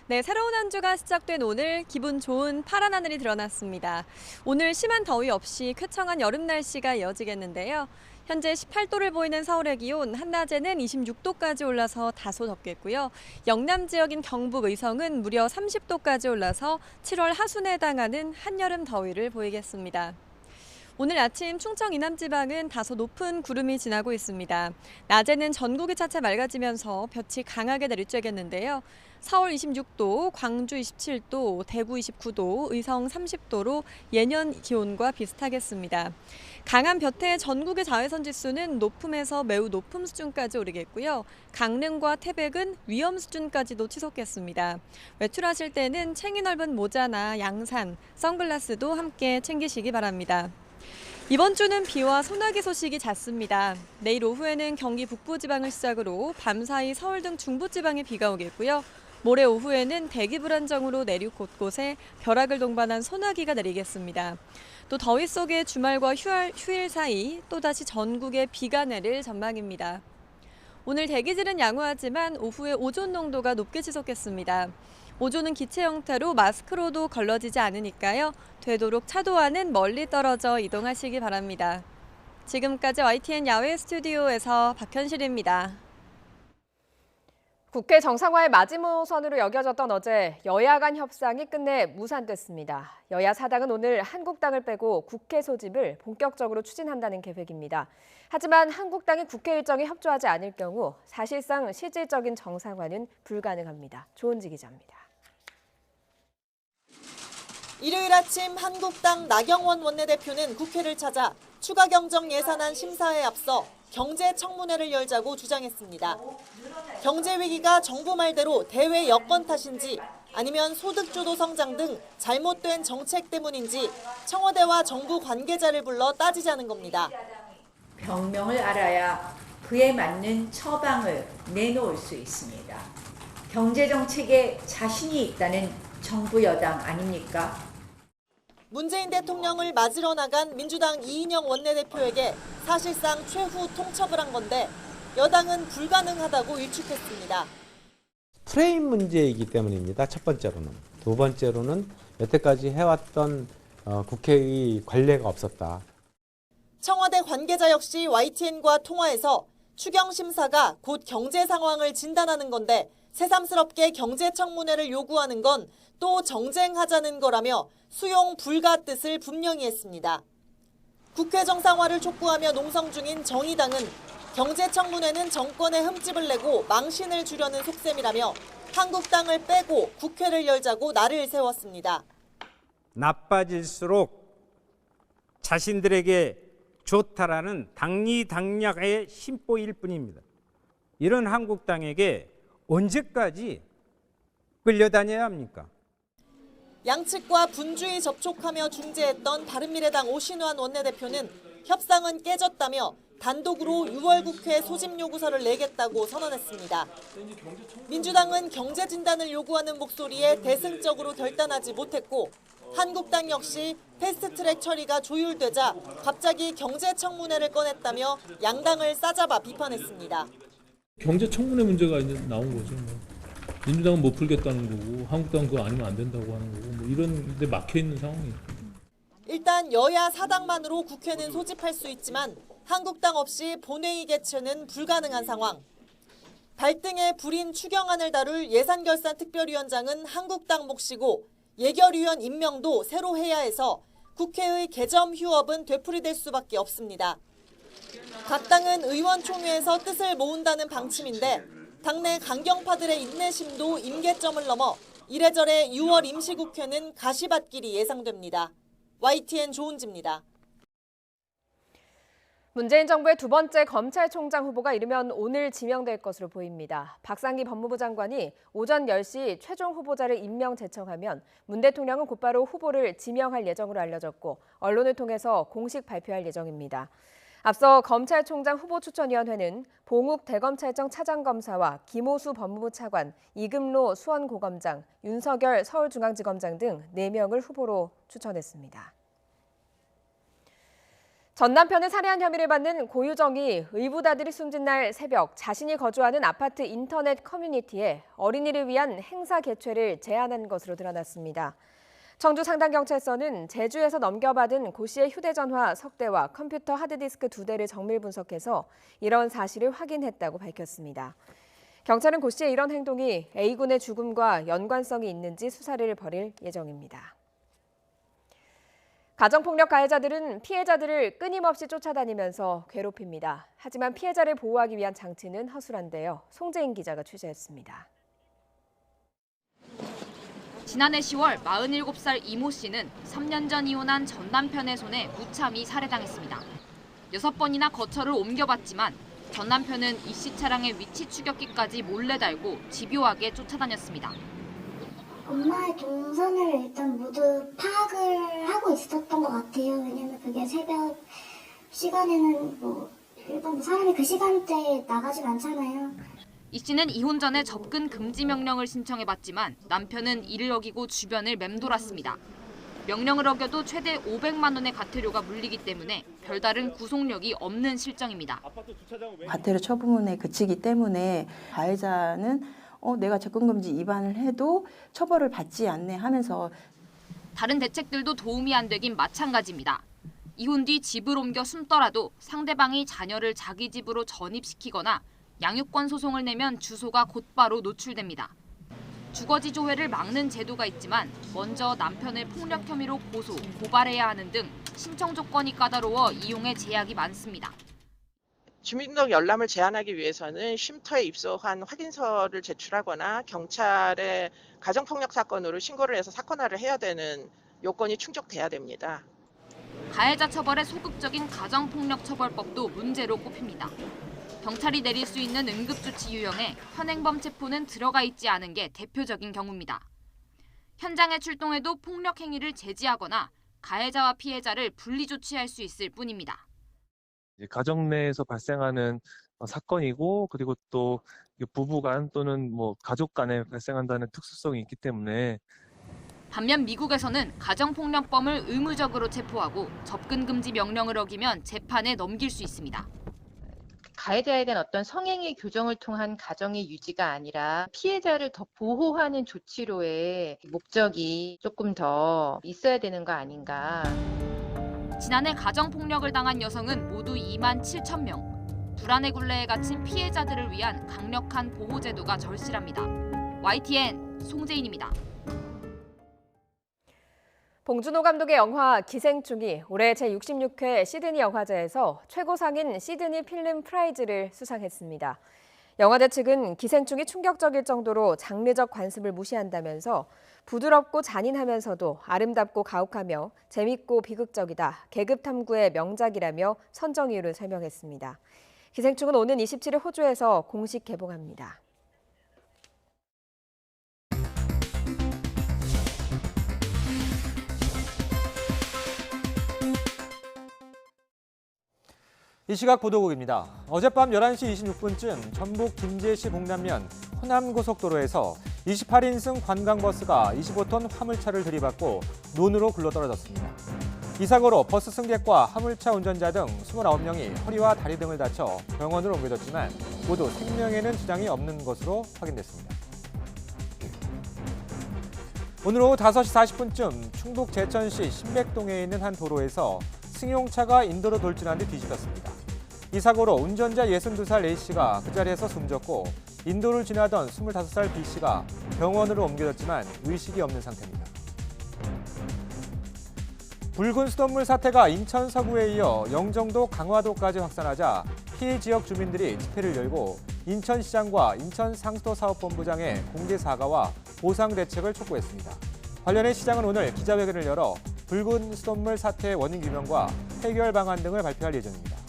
네, 새로운 한 주가 시작된 오늘 기분 좋은 파란 하늘이 드러났습니다. 오늘 심한 더위 없이 쾌청한 여름 날씨가 이어지겠는데요. 현재 18도를 보이는 서울의 기온, 한낮에는 26도까지 올라서 다소 덥겠고요. 영남 지역인 경북 의성은 무려 30도까지 올라서 7월 하순에 해당하는 한여름 더위를 보이겠습니다. 오늘 아침 충청 이남 지방은 다소 높은 구름이 지나고 있습니다. 낮에는 전국이 차차 맑아지면서 볕이 강하게 내리쬐겠는데요. 서울 26도, 광주 27도, 대구 29도, 의성 30도로 예년 기온과 비슷하겠습니다. 강한 볕에 전국의 자외선 지수는 높음에서 매우 높음 수준까지 오르겠고요. 강릉과 태백은 위험 수준까지도 치솟겠습니다. 외출하실 때는 챙이 넓은 모자나 양산, 선글라스도 함께 챙기시기 바랍니다. 이번 주는 비와 소나기 소식이 잦습니다. 내일 오후에는 경기 북부지방을 시작으로 밤사이 서울 등 중부지방에 비가 오겠고요. 모레 오후에는 대기 불안정으로 내륙 곳곳에 벼락을 동반한 소나기가 내리겠습니다. 또 더위 속에 주말과 휴일 사이 또다시 전국에 비가 내릴 전망입니다. 오늘 대기질은 양호하지만 오후에 오존 농도가 높게 지속겠습니다. 오존은 기체 형태로 마스크로도 걸러지지 않으니까요. 되도록 차도와는 멀리 떨어져 이동하시기 바랍니다. 지금까지 YTN 야외 스튜디오에서 박현실입니다. 국회 정상화의 마지노선으로 여겨졌던 어제 여야 간 협상이 끝내 무산됐습니다. 여야 사당은 오늘 한국당을 빼고 국회 소집을 본격적으로 추진한다는 계획입니다. 하지만 한국당이 국회 일정에 협조하지 않을 경우 사실상 실질적인 정상화는 불가능합니다. 조은지 기자입니다. 일요일 아침 한국당 나경원 원내대표는 국회를 찾아 추가 경정 예산안 심사에 앞서 경제 청문회를 열자고 주장했습니다. 경제 위기가 정부 말대로 대외 여건 탓인지 아니면 소득주도 성장 등 잘못된 정책 때문인지 청와대와 정부 관계자를 불러 따지자는 겁니다. 병명을 알아야 그에 맞는 처방을 내놓을 수 있습니다. 경제정책에 자신이 있다는 정부 여당 아닙니까? 문재인 대통령을 맞으러 나간 민주당 이인영 원내대표에게 사실상 최후 통첩을 한 건데 여당은 불가능하다고 일축했습니다. 프레임 문제이기 때문입니다. 첫 번째로는. 두 번째로는 여태까지 해왔던 국회의 관례가 없었다. 청와대 관계자 역시 YTN과 통화에서 추경심사가 곧 경제 상황을 진단하는 건데 새삼스럽게 경제청문회를 요구하는 건 또 정쟁하자는 거라며 수용 불가 뜻을 분명히 했습니다. 국회 정상화를 촉구하며 농성 중인 정의당은 경제청문회는 정권의 흠집을 내고 망신을 주려는 속셈이라며 한국당을 빼고 국회를 열자고 날을 세웠습니다. 나빠질수록 자신들에게 좋다라는 당리당략의 심보일 뿐입니다. 이런 한국당에게 언제까지 끌려다녀야 합니까? 양측과 분주히 접촉하며 중재했던 바른미래당 오신환 원내대표는 협상은 깨졌다며 단독으로 6월 국회 소집 요구서를 내겠다고 선언했습니다. 민주당은 경제 진단을 요구하는 목소리에 대승적으로 결단하지 못했고 한국당 역시 패스트트랙 처리가 조율되자 갑자기 경제청문회를 꺼냈다며 양당을 싸잡아 비판했습니다. 경제청문회 문제가 이제 나온 거죠. 민주당은 못 풀겠다는 거고 한국당은 그거 아니면 안 된다고 하는 거고 이런 데 막혀 있는 상황이에요. 일단 여야 사당만으로 국회는 소집할 수 있지만 한국당 없이 본회의 개최는 불가능한 상황. 발등에 불인 추경안을 다룰 예산결산특별위원장은 한국당 몫이고 예결위원 임명도 새로 해야 해서 국회의 개점 휴업은 되풀이될 수밖에 없습니다. 각 당은 의원총회에서 뜻을 모은다는 방침인데 당내 강경파들의 인내심도 임계점을 넘어 이래저래 6월 임시국회는 가시밭길이 예상됩니다. YTN 조은지입니다. 문재인 정부의 두 번째 검찰총장 후보가 이르면 오늘 지명될 것으로 보입니다. 박상기 법무부 장관이 오전 10시 최종 후보자를 임명 제청하면 문 대통령은 곧바로 후보를 지명할 예정으로 알려졌고 언론을 통해서 공식 발표할 예정입니다. 앞서 검찰총장 후보추천위원회는 봉욱 대검찰청 차장검사와 김호수 법무부 차관, 이금로 수원고검장, 윤석열 서울중앙지검장 등 4명을 후보로 추천했습니다. 전 남편을 살해한 혐의를 받는 고유정이 의붓아들이 숨진 날 새벽 자신이 거주하는 아파트 인터넷 커뮤니티에 어린이를 위한 행사 개최를 제안한 것으로 드러났습니다. 청주 상당경찰서는 제주에서 넘겨받은 고 씨의 휴대전화 석 대와 컴퓨터 하드디스크 2대를 정밀 분석해서 이런 사실을 확인했다고 밝혔습니다. 경찰은 고 씨의 이런 행동이 A군의 죽음과 연관성이 있는지 수사를 벌일 예정입니다. 가정폭력 가해자들은 피해자들을 끊임없이 쫓아다니면서 괴롭힙니다. 하지만 피해자를 보호하기 위한 장치는 허술한데요. 송재인 기자가 취재했습니다. 지난해 10월 47살 이모 씨는 3년 전 이혼한 전 남편의 손에 무참히 살해당했습니다. 6번이나 거처를 옮겨봤지만 전 남편은 이 씨 차량의 위치 추적기까지 몰래 달고 집요하게 쫓아다녔습니다. 엄마의 동선을 일단 모두 파악을 하고 있었던 것 같아요. 왜냐면 그게 새벽 시간에는 일반 사람이 그 시간대에 나가진 않잖아요. 이 씨는 이혼 전에 접근 금지 명령을 신청해봤지만 남편은 이를 어기고 주변을 맴돌았습니다. 명령을 어겨도 최대 500만 원의 과태료가 물리기 때문에 별다른 구속력이 없는 실정입니다. 과태료 처분에 그치기 때문에 가해자는 내가 접근금지 위반을 해도 처벌을 받지 않네 하면서 다른 대책들도 도움이 안 되긴 마찬가지입니다. 이혼 뒤 집을 옮겨 숨더라도 상대방이 자녀를 자기 집으로 전입시키거나 양육권 소송을 내면 주소가 곧바로 노출됩니다. 주거지 조회를 막는 제도가 있지만 먼저 남편을 폭력 혐의로 고발해야 하는 등 신청 조건이 까다로워 이용에 제약이 많습니다. 주민등록 열람을 제한하기 위해서는 쉼터에 입소한 확인서를 제출하거나 경찰에 가정폭력 사건으로 신고를 해서 사건화를 해야 되는 요건이 충족돼야 됩니다. 가해자 처벌의 소극적인 가정폭력처벌법도 문제로 꼽힙니다. 경찰이 내릴 수 있는 응급조치 유형에 현행범 체포는 들어가 있지 않은 게 대표적인 경우입니다. 현장에 출동해도 폭력 행위를 제지하거나 가해자와 피해자를 분리 조치할 수 있을 뿐입니다. 가정 내에서 발생하는 사건이고 그리고 또 부부간 또는 가족 간에 발생한다는 특수성이 있기 때문에 반면 미국에서는 가정폭력범을 의무적으로 체포하고 접근 금지 명령을 어기면 재판에 넘길 수 있습니다. 가해자에 대한 어떤 성행위 교정을 통한 가정의 유지가 아니라 피해자를 더 보호하는 조치로의 목적이 조금 더 있어야 되는 거 아닌가. 지난해 가정폭력을 당한 여성은 모두 2만 7천 명. 불안의 굴레에 갇힌 피해자들을 위한 강력한 보호제도가 절실합니다. YTN 송재인입니다. 봉준호 감독의 영화 기생충이 올해 제66회 시드니 영화제에서 최고상인 시드니 필름 프라이즈를 수상했습니다. 영화제 측은 기생충이 충격적일 정도로 장르적 관습을 무시한다면서 부드럽고 잔인하면서도 아름답고 가혹하며 재밌고 비극적이다, 계급 탐구의 명작이라며 선정 이유를 설명했습니다. 기생충은 오는 27일 호주에서 공식 개봉합니다. 이 시각 보도국입니다. 어젯밤 11시 26분쯤 전북 김제시 봉남면 호남고속도로에서 28인승 관광버스가 25톤 화물차를 들이받고 논으로 굴러떨어졌습니다. 이 사고로 버스 승객과 화물차 운전자 등 29명이 허리와 다리 등을 다쳐 병원으로 옮겨졌지만 모두 생명에는 지장이 없는 것으로 확인됐습니다. 오늘 오후 5시 40분쯤 충북 제천시 신백동에 있는 한 도로에서 승용차가 인도로 돌진한 뒤 뒤집혔습니다. 이 사고로 운전자 62살 A씨가 그 자리에서 숨졌고 인도를 지나던 25살 B씨가 병원으로 옮겨졌지만 의식이 없는 상태입니다. 붉은 수돗물 사태가 인천 서구에 이어 영종도 강화도까지 확산하자 피해 지역 주민들이 집회를 열고 인천시장과 인천상수도사업본부장의 공개 사과와 보상 대책을 촉구했습니다. 관련해 시장은 오늘 기자회견을 열어 붉은 수돗물 사태의 원인 규명과 해결 방안 등을 발표할 예정입니다.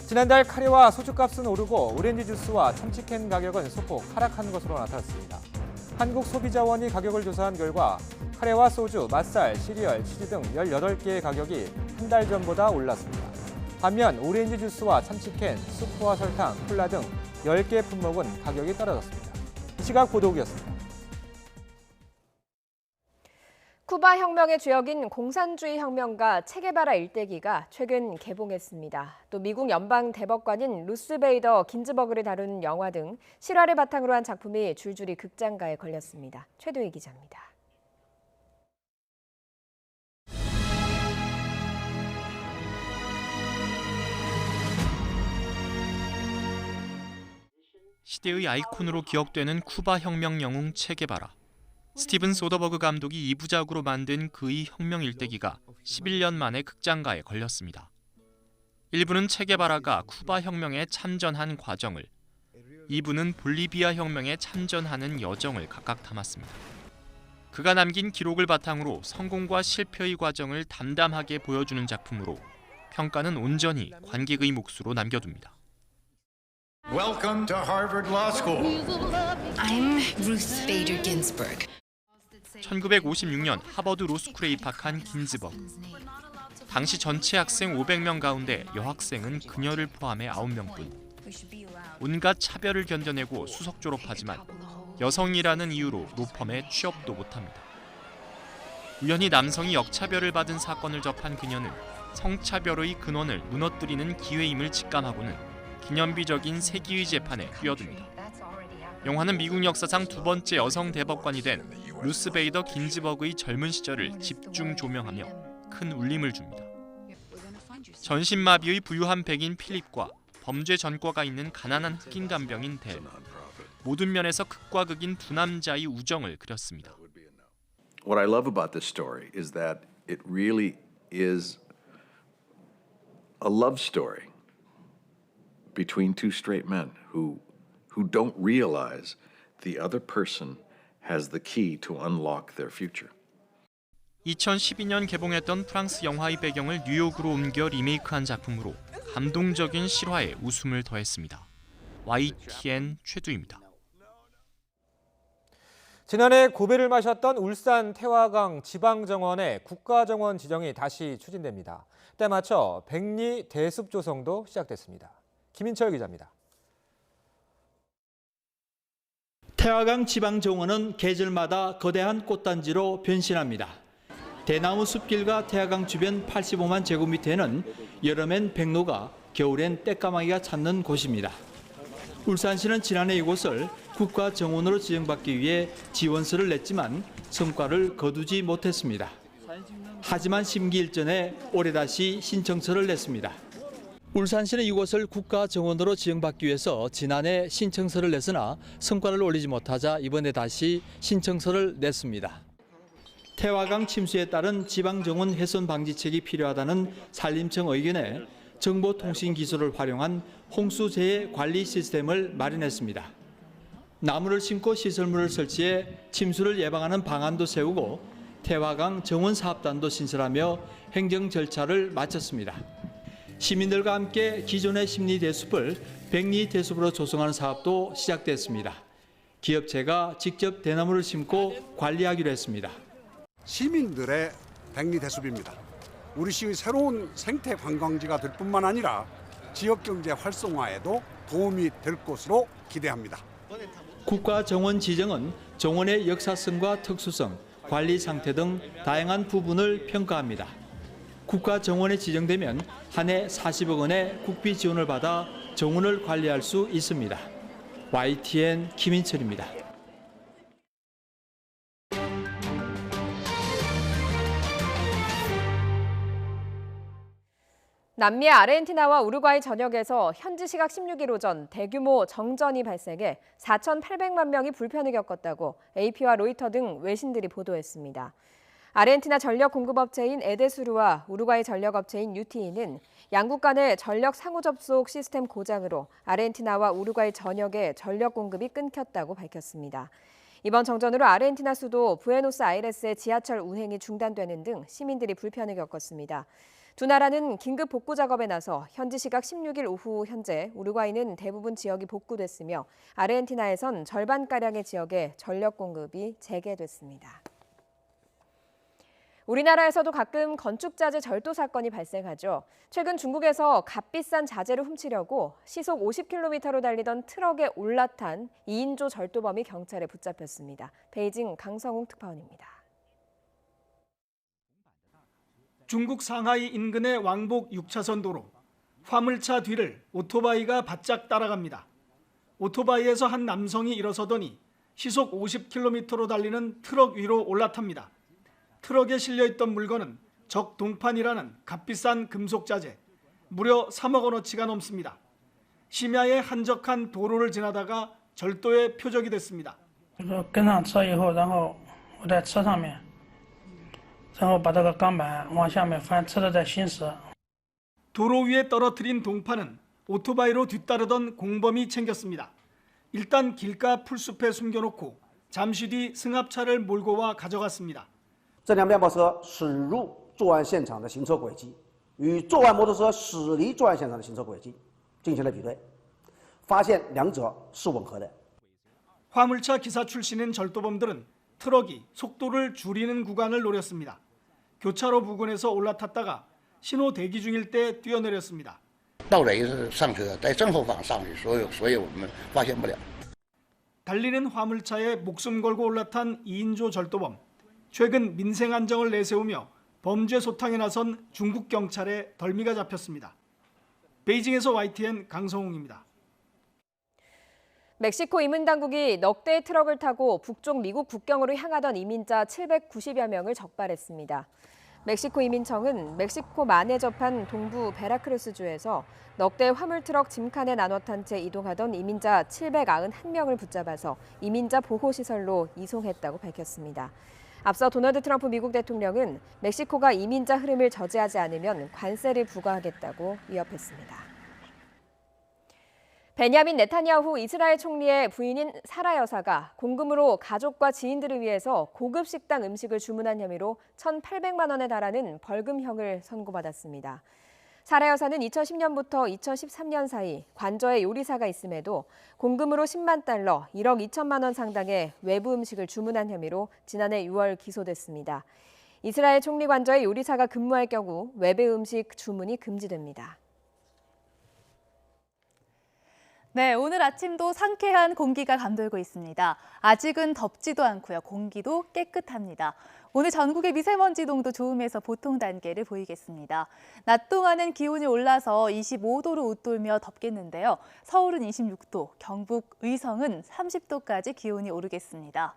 지난달 카레와 소주값은 오르고 오렌지 주스와 참치캔 가격은 소폭 하락한 것으로 나타났습니다. 한국소비자원이 가격을 조사한 결과 카레와 소주, 맛살, 시리얼, 치즈 등 18개의 가격이 한 달 전보다 올랐습니다. 반면 오렌지 주스와 참치캔, 수프와 설탕, 콜라 등 10개 품목은 가격이 떨어졌습니다. 이 시각 보도국이었습니다. 쿠바 혁명의 주역인 공산주의 혁명가 체게바라 일대기가 최근 개봉했습니다. 또 미국 연방 대법관인 루스 베이더 긴즈버그를 다루는 영화 등 실화를 바탕으로 한 작품이 줄줄이 극장가에 걸렸습니다. 최도희 기자입니다. 시대의 아이콘으로 기억되는 쿠바 혁명 영웅 체게바라. 스티븐 소더버그 감독이 2부작으로 만든 그의 혁명 일대기가 11년 만에 극장가에 걸렸습니다. 1부는 체게바라가 쿠바 혁명에 참전한 과정을, 2부는 볼리비아 혁명에 참전하는 여정을 각각 담았습니다. 그가 남긴 기록을 바탕으로 성공과 실패의 과정을 담담하게 보여주는 작품으로 평가는 온전히 관객의 몫으로 남겨둡니다. Welcome to Harvard Law School. I'm Ruth Bader Ginsburg. 1956년 하버드 로스쿨에 입학한 긴즈버그. 당시 전체 학생 500명 가운데 여학생은 그녀를 포함해 9명뿐. 온갖 차별을 견뎌내고 수석 졸업하지만 여성이라는 이유로 로펌에 취업도 못합니다. 우연히 남성이 역차별을 받은 사건을 접한 그녀는 성차별의 근원을 무너뜨리는 기회임을 직감하고는 기념비적인 세기의 재판에 뛰어듭니다. 영화는 미국 역사상 두 번째 여성 대법관이 된 루스 베이더 긴즈버그의 젊은 시절을 집중 조명하며 큰 울림을 줍니다. 전신마비의 부유한 백인 필립과 범죄 전과가 있는 가난한 흑인 간병인 델. 모든 면에서 극과 극인 두 남자의 우정을 그렸습니다. What I love about this story is that it really is a love story between two straight men who don't realize the other person has the key to unlock their future. 2012년 개봉했던 프랑스 영화의 배경을 뉴욕으로 옮겨 리메이크한 작품으로 감동적인 실화에 웃음을 더했습니다. YTN 최두입니다. 지난해 고배를 마셨던 울산 태화강 지방정원의 국가정원 지정이 다시 추진됩니다. 때 맞춰 백리 대숲 조성도 시작됐습니다. 김인철 기자입니다. 태화강 지방정원은 계절마다 거대한 꽃단지로 변신합니다. 대나무 숲길과 태화강 주변 85만 제곱미터에는 여름엔 백로가, 겨울엔 떼까마귀가 찾는 곳입니다. 울산시는 지난해 이곳을 국가정원으로 지정받기 위해 지원서를 냈지만 성과를 거두지 못했습니다. 하지만 심기일 전에 올해 다시 신청서를 냈습니다. 울산시는 이곳을 국가정원으로 지정받기 위해서 지난해 신청서를 냈으나 성과를 올리지 못하자 이번에 다시 신청서를 냈습니다. 태화강 침수에 따른 지방정원 훼손 방지책이 필요하다는 산림청 의견에 정보통신기술을 활용한 홍수재해 관리 시스템을 마련했습니다. 나무를 심고 시설물을 설치해 침수를 예방하는 방안도 세우고 태화강 정원사업단도 신설하며 행정 절차를 마쳤습니다. 시민들과 함께 기존의 심리대숲을 백리대숲으로 조성하는 사업도 시작됐습니다. 기업체가 직접 대나무를 심고 관리하기로 했습니다. 시민들의 백리대숲입니다. 우리 시의 새로운 생태 관광지가 될 뿐만 아니라 지역경제 활성화에도 도움이 될 것으로 기대합니다. 국가정원 지정은 정원의 역사성과 특수성, 관리 상태 등 다양한 부분을 평가합니다. 국가정원에 지정되면 한 해 40억 원의 국비 지원을 받아 정원을 관리할 수 있습니다. YTN 김인철입니다. 남미 아르헨티나와 우루과이 전역에서 현지 시각 16일 오전 대규모 정전이 발생해 4,800만 명이 불편을 겪었다고 AP와 로이터 등 외신들이 보도했습니다. 아르헨티나 전력 공급업체인 에데수르와 우루과이 전력업체인 UTE는 양국 간의 전력 상호 접속 시스템 고장으로 아르헨티나와 우루과이 전역의 전력 공급이 끊겼다고 밝혔습니다. 이번 정전으로 아르헨티나 수도 부에노스아이레스의 지하철 운행이 중단되는 등 시민들이 불편을 겪었습니다. 두 나라는 긴급 복구 작업에 나서 현지 시각 16일 오후 현재 우루과이는 대부분 지역이 복구됐으며 아르헨티나에선 절반가량의 지역에 전력 공급이 재개됐습니다. 우리나라에서도 가끔 건축자재 절도 사건이 발생하죠. 최근 중국에서 값비싼 자재를 훔치려고 시속 50km로 달리던 트럭에 올라탄 2인조 절도범이 경찰에 붙잡혔습니다. 베이징 강성웅 특파원입니다. 중국 상하이 인근의 왕복 6차선 도로. 화물차 뒤를 오토바이가 바짝 따라갑니다. 오토바이에서 한 남성이 일어서더니 시속 50km로 달리는 트럭 위로 올라탑니다. 트럭에 실려있던 물건은 적동판이라는 값비싼 금속자재, 무려 3억 원어치가 넘습니다. 심야의 한적한 도로를 지나다가 절도의 표적이 됐습니다. 跟上车以后，然后我在车上面，然后把这个钢板往下面翻，车子在行驶。 도로 위에 떨어뜨린 동판은 오토바이로 뒤따르던 공범이 챙겼습니다. 일단 길가 풀숲에 숨겨놓고 잠시 뒤 승합차를 몰고 와 가져갔습니다. 这辆面包车驶入作案现场的行车轨迹，与作案摩托车驶离作案现场的行车轨迹进行了比对，发现两者是吻合的。 화물차 기사 출신인 절도범들은 트럭이 속도를 줄이는 구간을 노렸습니다. 교차로 부근에서 올라탔다가 신호 대기 중일 때 뛰어내렸습니다. 倒着是上车，在正后方上去，所以我们发现不了。 달리는 화물차에 목숨 걸고 올라탄 2인조 절도범. 최근 민생 안정을 내세우며 범죄 소탕에 나선 중국 경찰에 덜미가 잡혔습니다. 베이징에서 YTN 강성웅입니다. 멕시코 이민당국이 넉 대의 트럭을 타고 북쪽 미국 국경으로 향하던 이민자 790여 명을 적발했습니다. 멕시코 이민청은 멕시코 만에 접한 동부 베라크루스주에서 넉 대의 화물트럭 짐칸에 나눠 탄 채 이동하던 이민자 791명을 붙잡아서 이민자 보호시설로 이송했다고 밝혔습니다. 앞서 도널드 트럼프 미국 대통령은 멕시코가 이민자 흐름을 저지하지 않으면 관세를 부과하겠다고 위협했습니다. 베냐민 네타냐후 이스라엘 총리의 부인인 사라 여사가 공금으로 가족과 지인들을 위해서 고급 식당 음식을 주문한 혐의로 1,800만 원에 달하는 벌금형을 선고받았습니다. 사라 여사는 2010년부터 2013년 사이 관저에 요리사가 있음에도 공금으로 10만 달러, 1억 2천만 원 상당의 외부 음식을 주문한 혐의로 지난해 6월 기소됐습니다. 이스라엘 총리 관저에 요리사가 근무할 경우 외부 음식 주문이 금지됩니다. 네, 오늘 아침도 상쾌한 공기가 감돌고 있습니다. 아직은 덥지도 않고요. 공기도 깨끗합니다. 오늘 전국의 미세먼지 농도 좋음에서 보통 단계를 보이겠습니다. 낮 동안은 기온이 올라서 25도로 웃돌며 덥겠는데요. 서울은 26도, 경북 의성은 30도까지 기온이 오르겠습니다.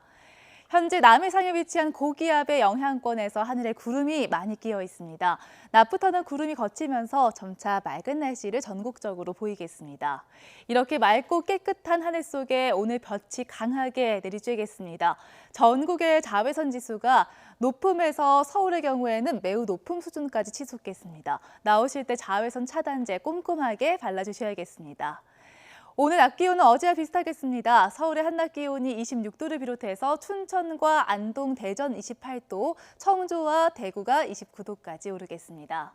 현재 남해상에 위치한 고기압의 영향권에서 하늘에 구름이 많이 끼어 있습니다. 낮부터는 구름이 걷히면서 점차 맑은 날씨를 전국적으로 보이겠습니다. 이렇게 맑고 깨끗한 하늘 속에 오늘 볕이 강하게 내리쬐겠습니다. 전국의 자외선 지수가 높음에서 서울의 경우에는 매우 높은 수준까지 치솟겠습니다. 나오실 때 자외선 차단제 꼼꼼하게 발라주셔야겠습니다. 오늘 낮 기온은 어제와 비슷하겠습니다. 서울의 한낮 기온이 26도를 비롯해서 춘천과 안동, 대전 28도, 청주와 대구가 29도까지 오르겠습니다.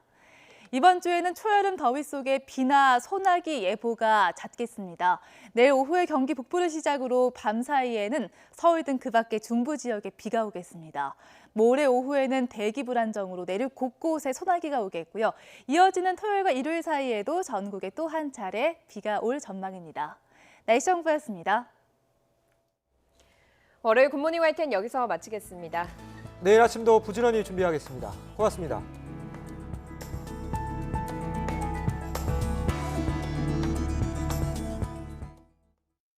이번 주에는 초여름 더위 속에 비나 소나기 예보가 잦겠습니다. 내일 오후에 경기 북부를 시작으로 밤 사이에는 서울 등 그 밖의 중부 지역에 비가 오겠습니다. 모레 오후에는 대기 불안정으로 내륙 곳곳에 소나기가 오겠고요. 이어지는 토요일과 일요일 사이에도 전국에 또 한 차례 비가 올 전망입니다. 날씨 정보였습니다. 월요일 굿모닝 YTN 여기서 마치겠습니다. 내일 아침도 부지런히 준비하겠습니다. 고맙습니다.